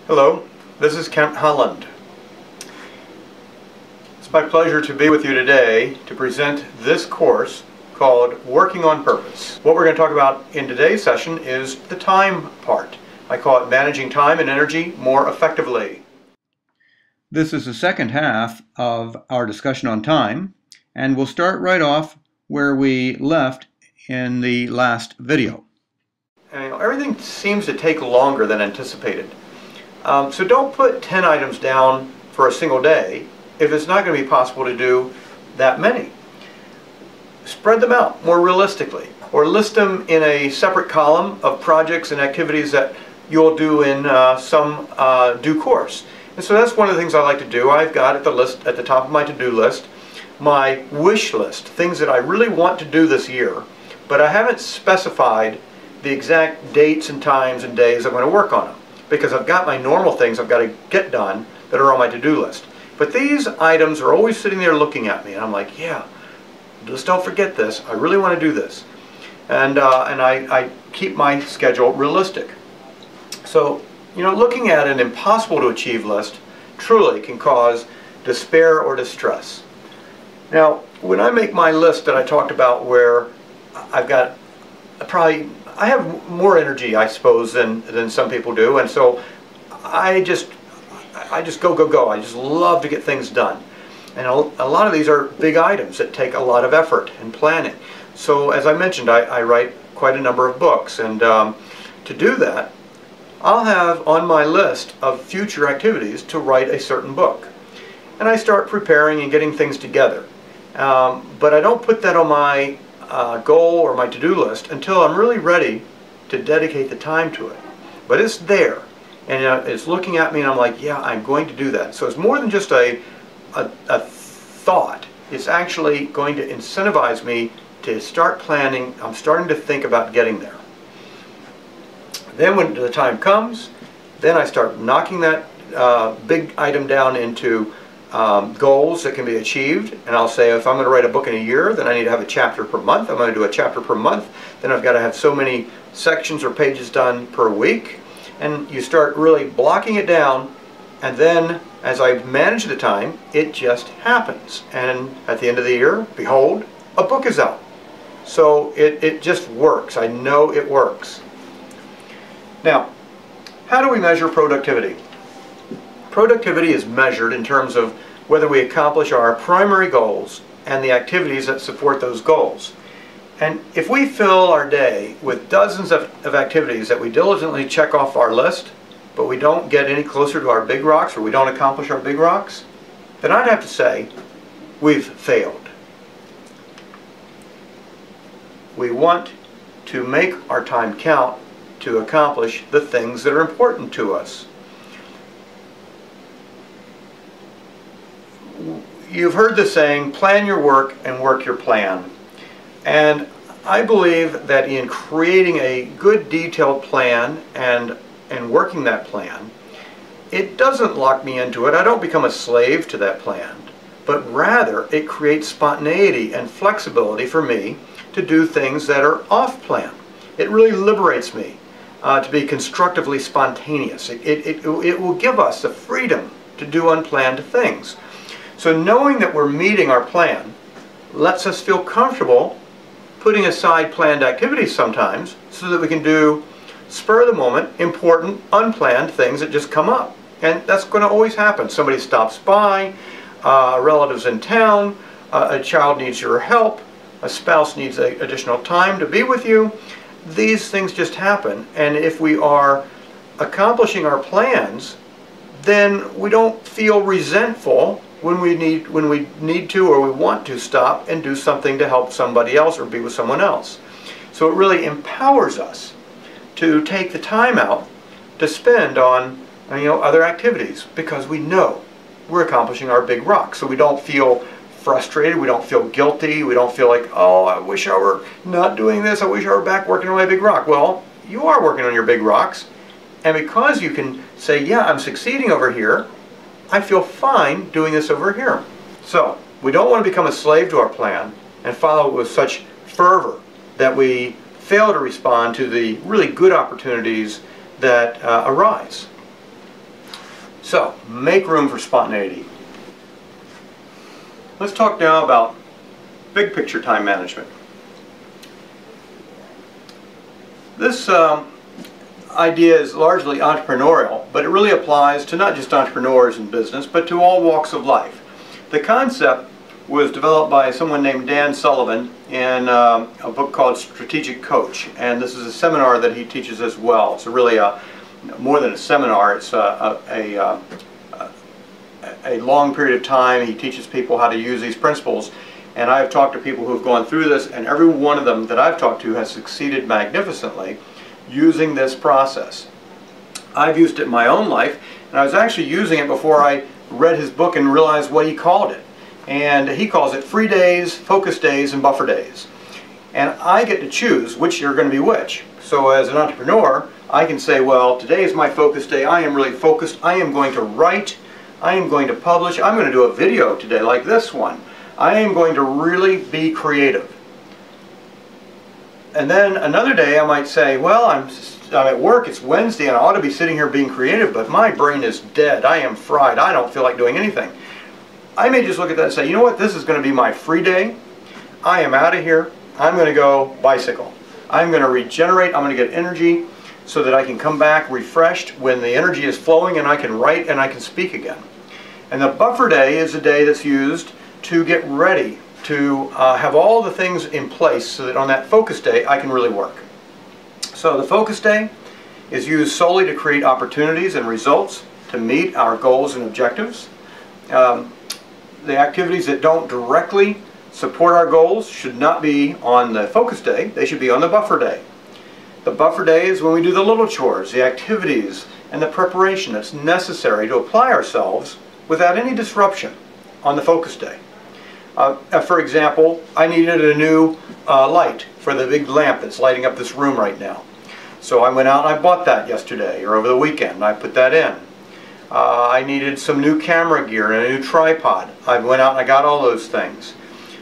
Hello, this is Holland. It's my pleasure to be with you today to present this course called Working on Purpose. What we're going to talk about in today's session is the time part. I call it managing time and energy more effectively. This is the second half of our discussion on time, and we'll start right off where we left in the last video. And everything seems to take longer than anticipated. So don't put 10 items down for a single day if it's not going to be possible to do that many. Spread them out more realistically, or list them in a separate column of projects and activities that you'll do in some due course. And so that's one of the things I like to do. I've got at the top of my to-do list my wish list, things that I really want to do this year, but I haven't specified the exact dates and times and days I'm going to work on them, because I've got my normal things I've got to get done that are on my to-do list. But these items are always sitting there looking at me, and I'm like, yeah, just don't forget this. I really want to do this. And I keep my schedule realistic. So, looking at an impossible to achieve list truly can cause despair or distress. Now, when I make my list that I talked about, where I've got I have more energy, I suppose, than some people do, and so I just go. I just love to get things done. And a lot of these are big items that take a lot of effort and planning. So as I mentioned, I write quite a number of books, and to do that, I'll have on my list of future activities to write a certain book. And I start preparing and getting things together. But I don't put that on my goal or my to-do list until I'm really ready to dedicate the time to it. But it's there, and it's looking at me, and I'm like, yeah, I'm going to do that. So it's more than just a thought. It's actually going to incentivize me to start planning. I'm starting to think about getting there. Then when the time comes, then I start knocking that big item down into goals that can be achieved. And I'll say, if I'm going to write a book in a year, then I need to have a chapter per month. I'm going to do a chapter per month. Then I've got to have so many sections or pages done per week. And you start really blocking it down, and then as I manage the time, it just happens. And at the end of the year, behold, a book is out. So it just works. I know it works. Now, how do we measure productivity? Productivity is measured in terms of whether we accomplish our primary goals and the activities that support those goals. And if we fill our day with dozens of activities that we diligently check off our list, but we don't get any closer to our big rocks, or we don't accomplish our big rocks, then I'd have to say we've failed. We want to make our time count to accomplish the things that are important to us. You've heard the saying, plan your work and work your plan. And I believe that in creating a good detailed plan and working that plan, it doesn't lock me into it. I don't become a slave to that plan, but rather it creates spontaneity and flexibility for me to do things that are off plan. It really liberates me to be constructively spontaneous. It will give us the freedom to do unplanned things. So knowing that we're meeting our plan lets us feel comfortable putting aside planned activities sometimes so that we can do spur of the moment, important, unplanned things that just come up. And that's going to always happen. Somebody stops by, a relative's in town, a child needs your help, a spouse needs additional time to be with you. These things just happen. And if we are accomplishing our plans, then we don't feel resentful when we need to or we want to stop and do something to help somebody else or be with someone else. So it really empowers us to take the time out to spend on other activities, because we know we're accomplishing our big rock. So we don't feel frustrated, we don't feel guilty, we don't feel like, oh, I wish I were not doing this, I wish I were back working on my big rock. Well, you are working on your big rocks, and because you can say, yeah, I'm succeeding over here, I feel fine doing this over here. So we don't want to become a slave to our plan and follow it with such fervor that we fail to respond to the really good opportunities that arise. So, make room for spontaneity. Let's talk now about big picture time management. This idea is largely entrepreneurial, but it really applies to not just entrepreneurs in business, but to all walks of life. The concept was developed by someone named Dan Sullivan in a book called Strategic Coach, and this is a seminar that he teaches as well. It's really more than a seminar, it's a long period of time. He teaches people how to use these principles, and I've talked to people who have gone through this, and every one of them that I've talked to has succeeded magnificently using this process. I've used it in my own life, and I was actually using it before I read his book and realized what he called it. And he calls it free days, focus days, and buffer days. And I get to choose which are going to be which. So as an entrepreneur, I can say, well, today is my focus day. I am really focused. I am going to write. I am going to publish. I'm going to do a video today like this one. I am going to really be creative. And then another day I might say, well, I'm at work, it's Wednesday, and I ought to be sitting here being creative, but my brain is dead. I am fried. I don't feel like doing anything. I may just look at that and say, you know what, this is going to be my free day. I am out of here. I'm going to go bicycle. I'm going to regenerate. I'm going to get energy so that I can come back refreshed when the energy is flowing and I can write and I can speak again. And the buffer day is a day that's used to get ready, to have all the things in place so that on that focus day I can really work. So the focus day is used solely to create opportunities and results to meet our goals and objectives. The activities that don't directly support our goals should not be on the focus day, they should be on the buffer day. The buffer day is when we do the little chores, the activities, and the preparation that's necessary to apply ourselves without any disruption on the focus day. For example, I needed a new light for the big lamp that's lighting up this room right now. So I went out and I bought that yesterday or over the weekend. I put that in. I needed some new camera gear and a new tripod. I went out and I got all those things.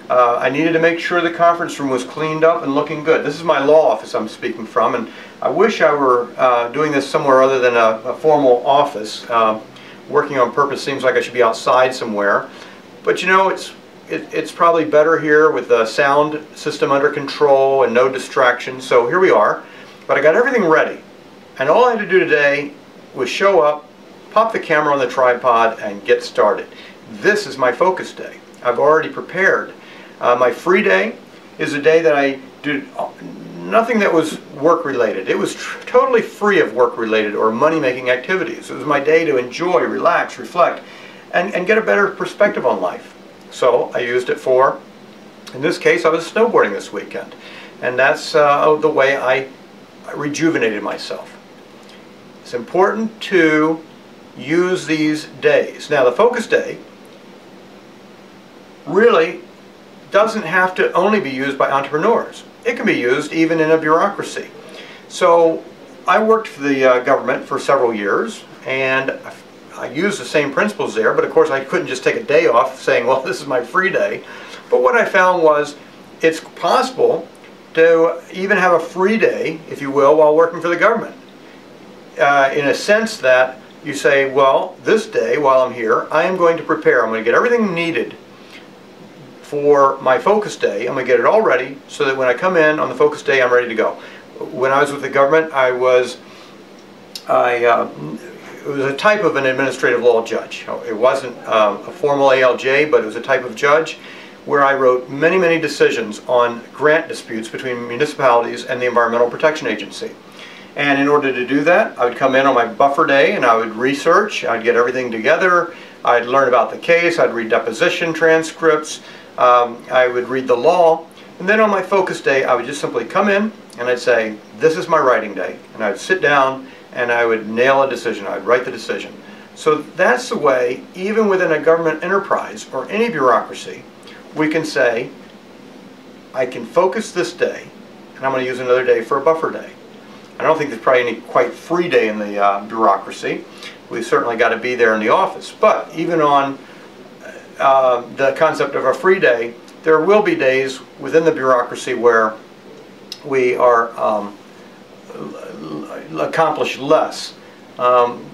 I needed to make sure the conference room was cleaned up and looking good. This is my law office I'm speaking from, and I wish I were doing this somewhere other than a formal office. Working on purpose seems like I should be outside somewhere. But you know, it's probably better here with the sound system under control and no distractions. So here we are. But I got everything ready. And all I had to do today was show up, pop the camera on the tripod, and get started. This is my focus day. I've already prepared. My free day is a day that I did nothing that was work related. It was totally free of work related or money making activities. It was my day to enjoy, relax, reflect, and get a better perspective on life. So I used it for, in this case, I was snowboarding this weekend. And that's the way I rejuvenated myself. It's important to use these days. Now the focus day really doesn't have to only be used by entrepreneurs. It can be used even in a bureaucracy. So I worked for the government for several years, and I used the same principles there, but of course I couldn't just take a day off saying, well, this is my free day. But what I found was it's possible to even have a free day, if you will, while working for the government. In a sense that you say, well, this day while I'm here, I am going to prepare. I'm going to get everything needed for my focus day. I'm going to get it all ready so that when I come in on the focus day, I'm ready to go. When I was with the government, it was a type of an administrative law judge. It wasn't a formal ALJ, but it was a type of judge where I wrote many, many decisions on grant disputes between municipalities and the Environmental Protection Agency. And in order to do that, I would come in on my buffer day and I would research, I'd get everything together, I'd learn about the case, I'd read deposition transcripts, I would read the law, and then on my focus day I would just simply come in and I'd say, this is my writing day, and I'd sit down and I would nail a decision, I'd write the decision. So that's the way, even within a government enterprise or any bureaucracy, we can say, I can focus this day, and I'm going to use another day for a buffer day. I don't think there's probably any quite free day in the bureaucracy. We've certainly got to be there in the office. But even on the concept of a free day, there will be days within the bureaucracy where we are accomplish less. And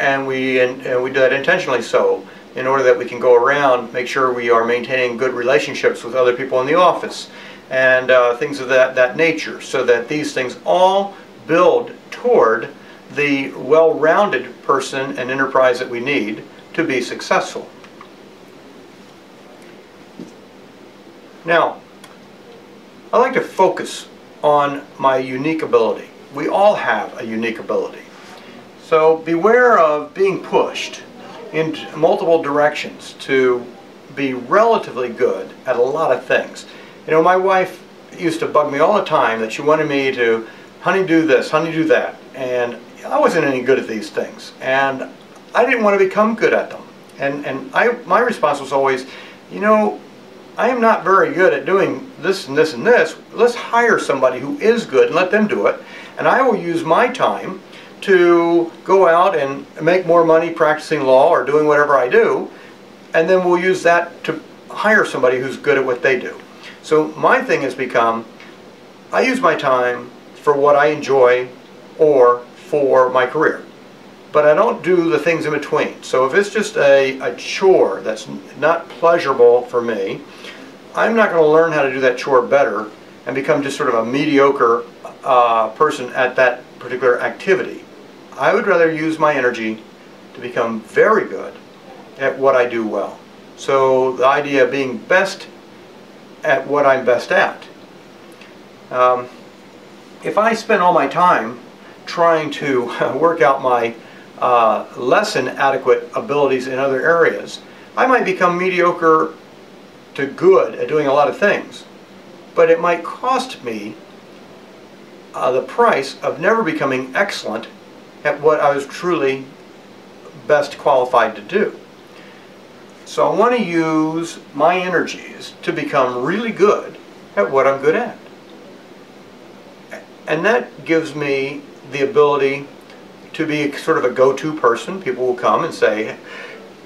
and we do that intentionally so, in order that we can go around, make sure we are maintaining good relationships with other people in the office, and things of that nature, so that these things all build toward the well-rounded person and enterprise that we need to be successful. Now, I like to focus on my unique ability. We all have a unique ability. So beware of being pushed in multiple directions to be relatively good at a lot of things. You know, my wife used to bug me all the time that she wanted me to, honey, do this, honey, do that. And I wasn't any good at these things. And I didn't want to become good at them. And my response was always, you know, I am not very good at doing this and this and this. Let's hire somebody who is good and let them do it. And I will use my time to go out and make more money practicing law or doing whatever I do. And then we'll use that to hire somebody who's good at what they do. So my thing has become, I use my time for what I enjoy or for my career. But I don't do the things in between. So if it's just a chore that's not pleasurable for me, I'm not going to learn how to do that chore better and become just sort of a mediocre person at that particular activity. I would rather use my energy to become very good at what I do well. So the idea of being best at what I'm best at. If I spend all my time trying to work out my less than adequate abilities in other areas, I might become mediocre to good at doing a lot of things, but it might cost me the price of never becoming excellent at what I was truly best qualified to do. So I want to use my energies to become really good at what I'm good at. And that gives me the ability to be sort of a go-to person. People will come and say,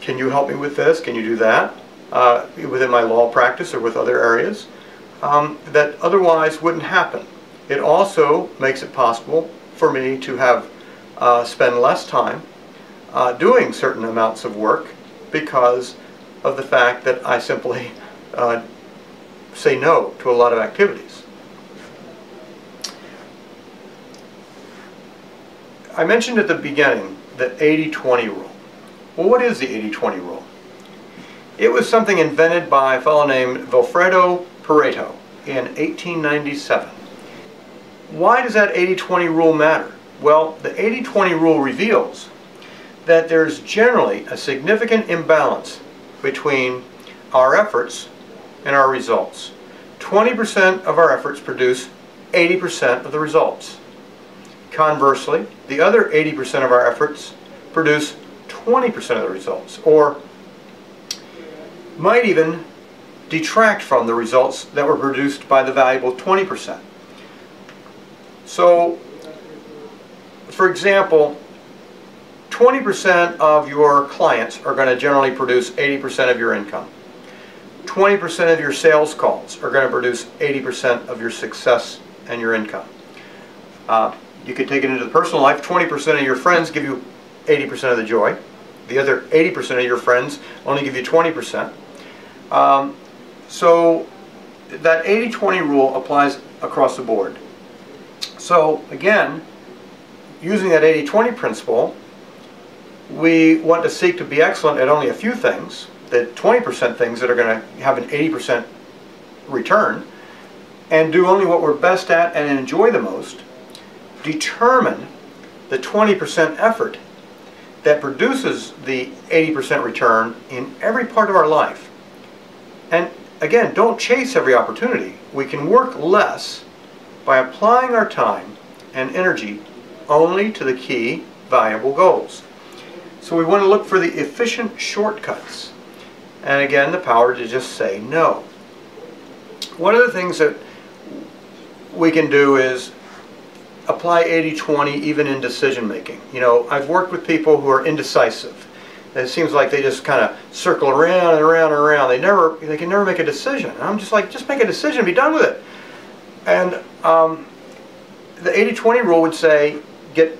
can you help me with this? Can you do that? Within my law practice or with other areas, that otherwise wouldn't happen. It also makes it possible for me to have spend less time doing certain amounts of work because of the fact that I simply say no to a lot of activities. I mentioned at the beginning the 80-20 rule. Well, what is the 80-20 rule? It was something invented by a fellow named Vilfredo Pareto in 1897. Why does that 80-20 rule matter? Well, the 80-20 rule reveals that there's generally a significant imbalance between our efforts and our results. 20% of our efforts produce 80% of the results. Conversely, the other 80% of our efforts produce 20% of the results, or might even detract from the results that were produced by the valuable 20%. So, for example, 20% of your clients are going to generally produce 80% of your income. 20% of your sales calls are going to produce 80% of your success and your income. You could take it into the personal life. 20% of your friends give you 80% of the joy. The other 80% of your friends only give you 20%. So that 80-20 rule applies across the board. So again, using that 80-20 principle, we want to seek to be excellent at only a few things, the 20% things that are going to have an 80% return, and do only what we're best at and enjoy the most. Determine the 20% effort that produces the 80% return in every part of our life. And again, don't chase every opportunity. We can work less by applying our time and energy only to the key, valuable goals. So we want to look for the efficient shortcuts. And again, the power to just say no. One of the things that we can do is apply 80-20 even in decision making. You know, I've worked with people who are indecisive. And it seems like they just kind of circle around and around and around. They can never make a decision. And I'm just like, just make a decision, be done with it. And the 80-20 rule would say, get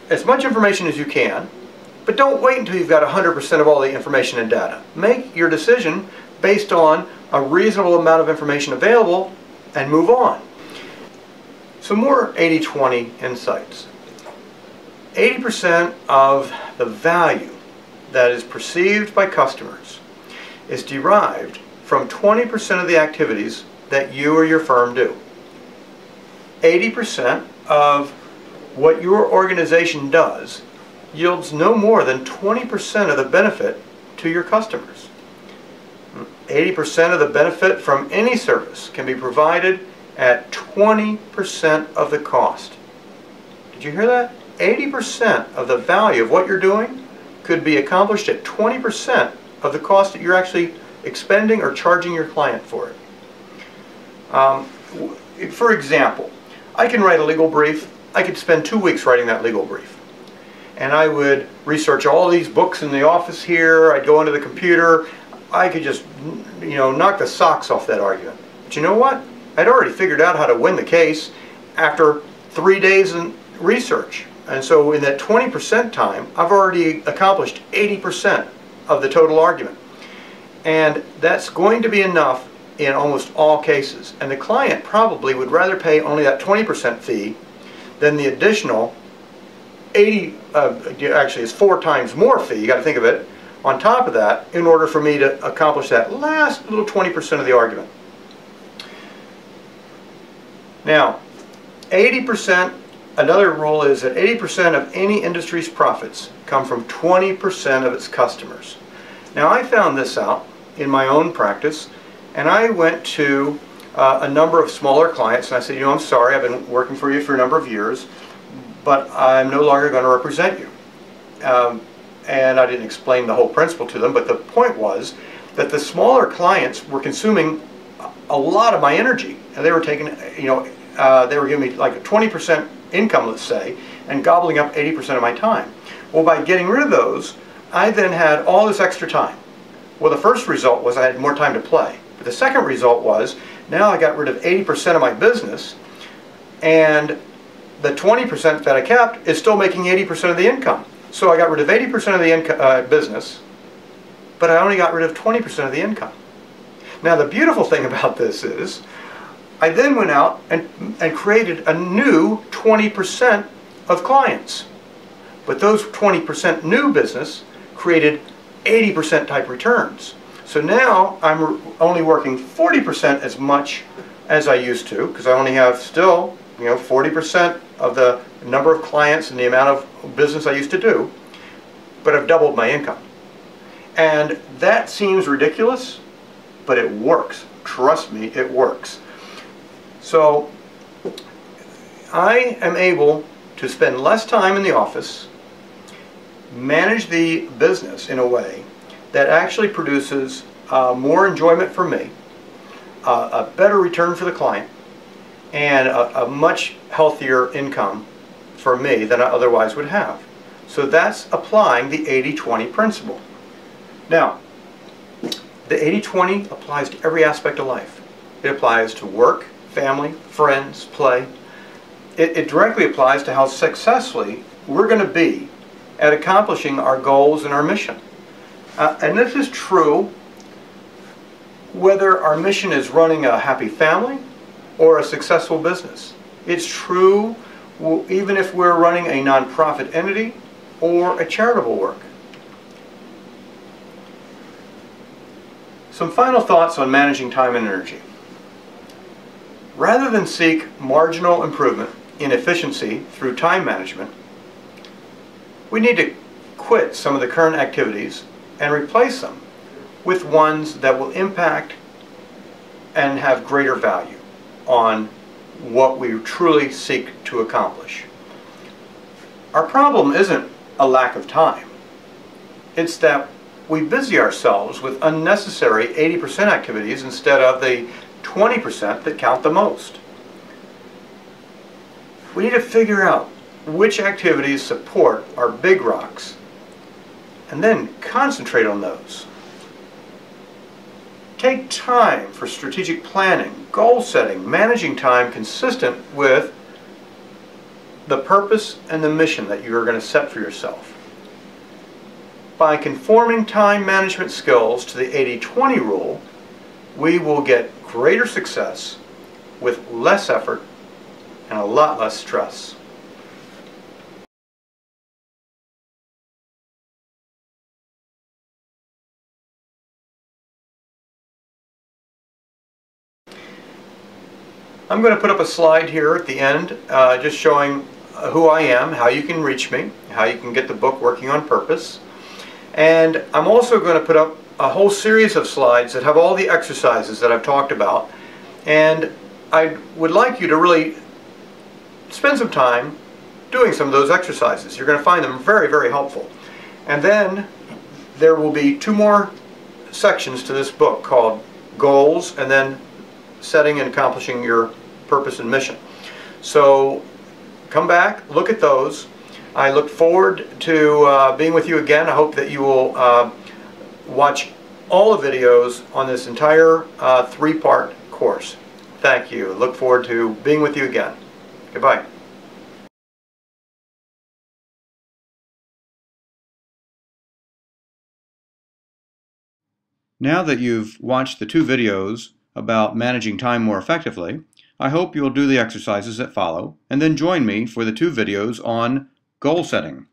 as much information as you can, But don't wait until you've got 100% of all the information and data. Make your decision based on a reasonable amount of information available and move on. Some more 80-20 insights. 80% of the value that is perceived by customers is derived from 20% of the activities that you or your firm do. 80% of what your organization does yields no more than 20% of the benefit to your customers. 80% of the benefit from any service can be provided at 20% of the cost. Did you hear that? 80% of the value of what you're doing could be accomplished at 20% of the cost that you're actually expending or charging your client for it. For example, I can write a legal brief. I could spend 2 weeks writing that legal brief. And I would research all these books in the office here. I'd go into the computer. I could just, knock the socks off that argument. But you know what? I'd already figured out how to win the case after 3 days in research. And so in that 20% time, I've already accomplished 80% of the total argument. And that's going to be enough in almost all cases. And the client probably would rather pay only that 20% fee than the additional 80, actually it's 4 times more fee, you got to think of it, on top of that in order for me to accomplish that last little 20% of the argument. Now, 80%, another rule is that 80% of any industry's profits come from 20% of its customers. Now, I found this out in my own practice, and I went to a number of smaller clients, and I said, I'm sorry, I've been working for you for a number of years, but I'm no longer going to represent you. And I didn't explain the whole principle to them, but the point was that the smaller clients were consuming a lot of my energy, and they were taking, they were giving me like a 20% income, let's say, and gobbling up 80% of my time. Well, by getting rid of those, I then had all this extra time. Well, the first result was I had more time to play. But the second result was now I got rid of 80% of my business, and the 20% that I kept is still making 80% of the income. So I got rid of 80% of the business, but I only got rid of 20% of the income. Now the beautiful thing about this is I then went out and created a new 20% of clients. But those 20% new business created 80% type returns. So now I'm only working 40% as much as I used to, because I only have still 40% of the number of clients and the amount of business I used to do, but I've doubled my income. And that seems ridiculous, but it works. Trust me, it works. So I am able to spend less time in the office, manage the business in a way that actually produces more enjoyment for me, a better return for the client, and a much healthier income for me than I otherwise would have. So that's applying the 80-20 principle. Now, the 80-20 applies to every aspect of life. It applies to work, family, friends, play. It directly applies to how successfully we're going to be at accomplishing our goals and our mission. And this is true whether our mission is running a happy family or a successful business. It's true even if we're running a nonprofit entity or a charitable work. Some final thoughts on managing time and energy. Rather than seek marginal improvement in efficiency through time management, we need to quit some of the current activities and replace them with ones that will impact and have greater value on what we truly seek to accomplish. Our problem isn't a lack of time. It's that we busy ourselves with unnecessary 80% activities instead of the 20% that count the most. We need to figure out which activities support our big rocks and then concentrate on those. Take time for strategic planning, goal setting, managing time consistent with the purpose and the mission that you are going to set for yourself. by conforming time management skills to the 80-20 rule, we will get greater success with less effort and a lot less stress. I'm going to put up a slide here at the end just showing who I am, how you can reach me, how you can get the book Working on Purpose. And I'm also going to put up a whole series of slides that have all the exercises that I've talked about. And I would like you to really spend some time doing some of those exercises. You're going to find them very, very helpful. And then there will be 2 more sections to this book called Goals and then Setting and Accomplishing Your Purpose and Mission. So come back, look at those. I look forward to being with you again. I hope that you will watch all the videos on this entire 3-part course. Thank you. Look forward to being with you again. Goodbye. Now that you've watched the 2 videos about managing time more effectively, I hope you'll do the exercises that follow and then join me for the 2 videos on goal setting.